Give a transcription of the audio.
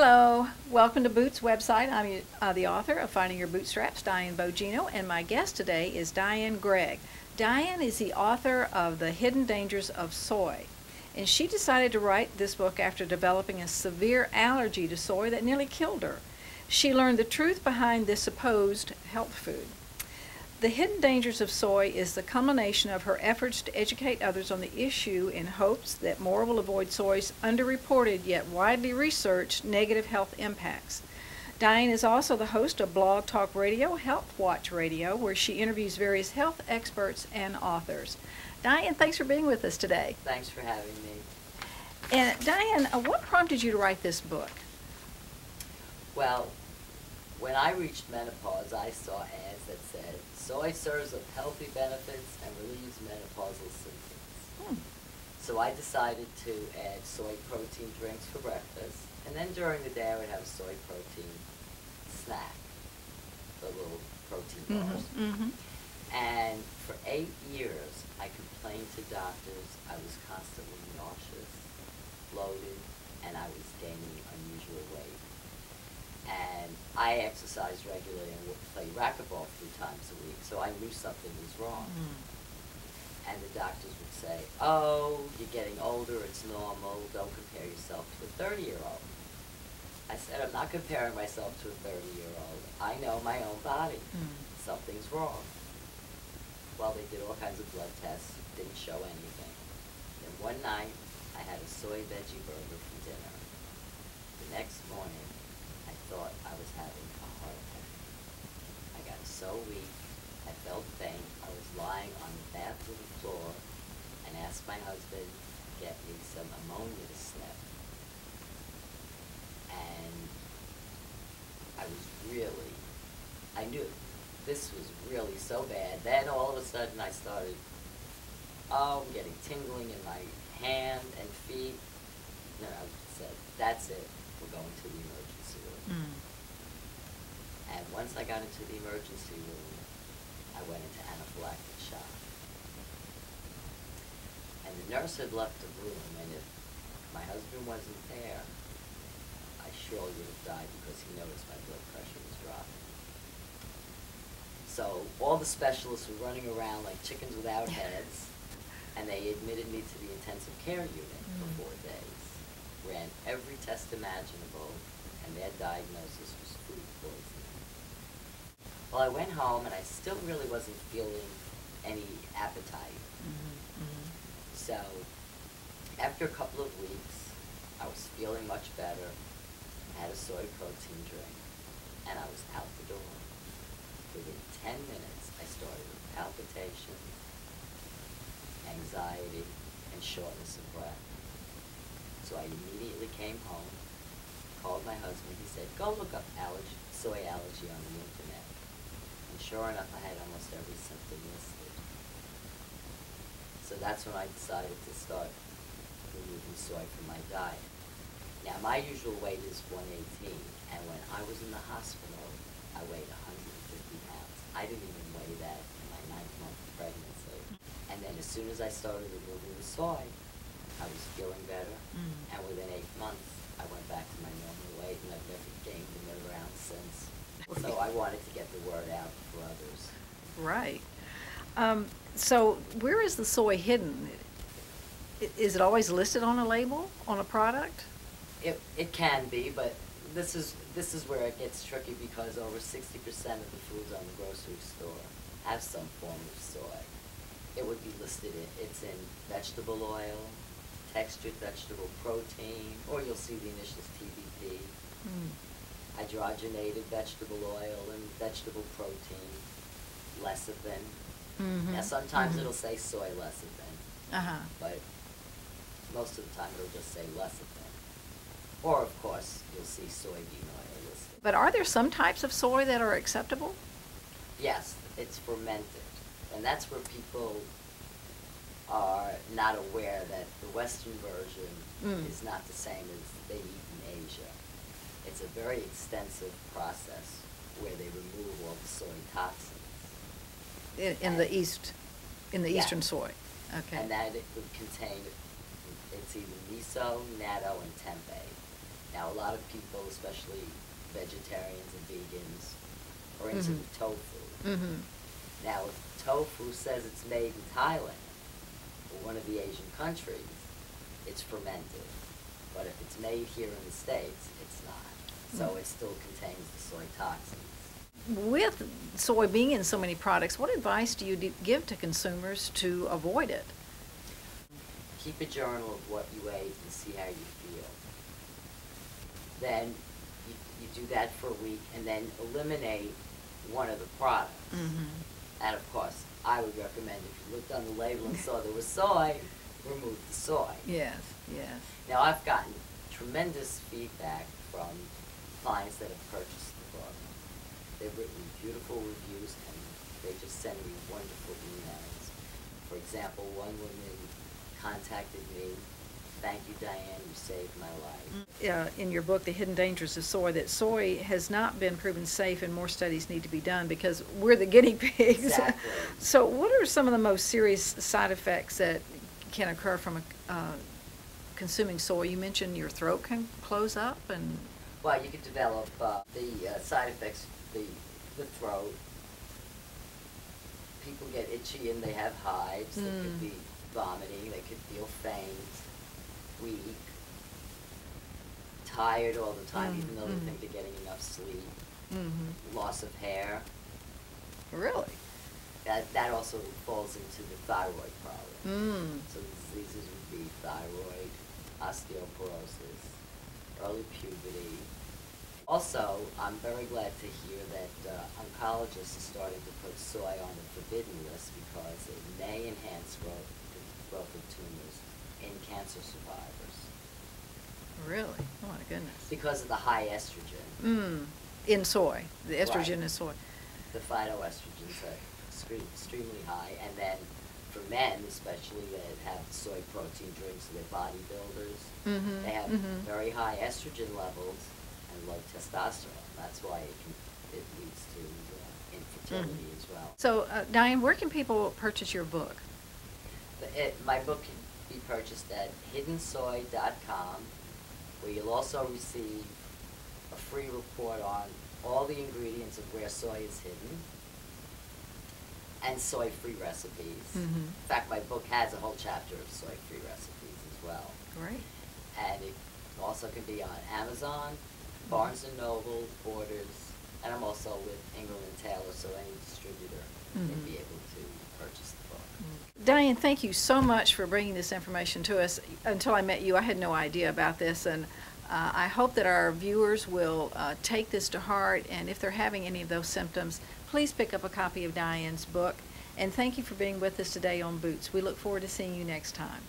Hello, welcome to Boots website. I'm the author of Finding Your Bootstraps, Diane Bogino, and my guest today is Diane Gregg. Diane is the author of The Hidden Dangers of Soy, and she decided to write this book after developing a severe allergy to soy that nearly killed her. She learned the truth behind this supposed health food. The Hidden Dangers of Soy is the culmination of her efforts to educate others on the issue in hopes that more will avoid soy's underreported yet widely researched negative health impacts. Diane is also the host of Blog Talk Radio, Health Watch Radio, where she interviews various health experts and authors. Diane, thanks for being with us today. Thanks for having me. And Diane, what prompted you to write this book? Well, when I reached menopause, I saw ads that said, soy serves up healthy benefits and relieves menopausal symptoms. So I decided to add soy protein drinks for breakfast, and then during the day I would have a soy protein snack, the little protein bars. And for 8 years, I complained to doctors I was constantly nauseous, bloated, and I was gaining unusual weight. And I exercised regularly and would play racquetball 3 times a week, so I knew something was wrong. And the doctors would say, oh, you're getting older, it's normal, don't compare yourself to a 30-year-old. I said, I'm not comparing myself to a 30-year-old. I know my own body. Something's wrong. Well, they did all kinds of blood tests, didn't show anything. Then one night, I had a soy veggie burger for dinner. The next morning, I thought I was having a heart attack. I got so weak, I felt faint. I was lying on the bathroom floor and asked my husband to get me some ammonia to sniff. And I knew this was really so bad. Then all of a sudden I started, I'm getting tingling in my hand and feet. And I said, that's it, we're going to the emergency room. And once I got into the emergency room, I went into anaphylactic shock. And the nurse had left the room, and if my husband wasn't there, I surely would have died because he noticed my blood pressure was dropping. So all the specialists were running around like chickens without heads, and they admitted me to the intensive care unit for 4 days. Ran every test imaginable, and their diagnosis was food poisoning. Well, I went home, and I still really wasn't feeling any appetite. So after a couple of weeks, I was feeling much better. I had a soy protein drink, and I was out the door. Within 10 minutes, I started with palpitations, anxiety, and shortness of breath. So I immediately came home, called my husband. He said, go look up soy allergy on the internet. And sure enough, I had almost every symptom listed. So that's when I decided to start removing soy from my diet. Now, my usual weight is 118, and when I was in the hospital, I weighed 150 pounds. I didn't even weigh that in my 9th month of pregnancy. And then as soon as I started removing the soy, I was feeling better, and within 8 months, I went back to my normal weight, and I've never gained another ounce since. So I wanted to get the word out for others. Right. So where is the soy hidden? Is it always listed on a label, on a product? It can be, but this is where it gets tricky because over 60% of the foods on the grocery store have some form of soy. It would be listed it's in vegetable oil, textured vegetable protein, or you'll see the initials TVP, hydrogenated vegetable oil and vegetable protein, lecithin. Now sometimes it'll say soy lecithin, but most of the time it'll just say lecithin. Or of course you'll see soybean oil listed. But are there some types of soy that are acceptable? Yes, it's fermented, and that's where people are not aware that the Western version is not the same as they eat in Asia. It's a very extensive process where they remove all the soy toxins. In the eastern soy. Okay. And that it would contain, it's either miso, natto, and tempeh. Now, Now, a lot of people, especially vegetarians and vegans, are into the tofu. Mm-hmm. Now, if tofu says it's made in Thailand or one of the Asian countries, it's fermented. But if it's made here in the States, it's not. So it still contains the soy toxins. With soy being in so many products, what advice do you give to consumers to avoid it? Keep a journal of what you ate and see how you feel. Then you do that for a week and then eliminate one of the products. And of course, I would recommend if you looked on the label and saw there was soy, remove the soy. Yes, yes. Now, I've gotten tremendous feedback from clients that have purchased the book. They've written beautiful reviews and they just send me wonderful emails. For example, one woman contacted me, "Thank you, Diane, you saved my life." In your book, The Hidden Dangers of Soy, that soy has not been proven safe and more studies need to be done because we're the guinea pigs. Exactly. So what are some of the most serious side effects that can occur from consuming soy? You mentioned your throat can close up and... Well, you could develop the side effects, the throat. People get itchy and they have hives. They could be vomiting. They could feel faint, weak, tired all the time, even though they think they're getting enough sleep. Loss of hair. Really? That also falls into the thyroid problem. So the diseases would be thyroid, osteoporosis, early puberty. Also, I'm very glad to hear that oncologists are starting to put soy on the forbidden list because it may enhance growth of tumors in cancer survivors. Really? Oh my goodness. Because of the high estrogen. In soy. The estrogen Right. in soy. The phytoestrogens are extremely high, and then for men especially that have soy protein drinks, so they're bodybuilders, they have very high estrogen levels and low testosterone. That's why it leads to infertility as well. So, Diane, where can people purchase your book? My book can be purchased at hiddensoy.com, where you'll also receive a free report on all the ingredients of where soy is hidden and soy-free recipes. In fact, my book has a whole chapter of soy-free recipes as well. Great. And it also can be on Amazon, Barnes & Noble, Borders, and I'm also with Ingram & Taylor, so any distributor may be able to purchase the book. Diane, thank you so much for bringing this information to us. Until I met you, I had no idea about this, and I hope that our viewers will take this to heart, and if they're having any of those symptoms, please pick up a copy of Diane's book. And thank you for being with us today on Boots. We look forward to seeing you next time.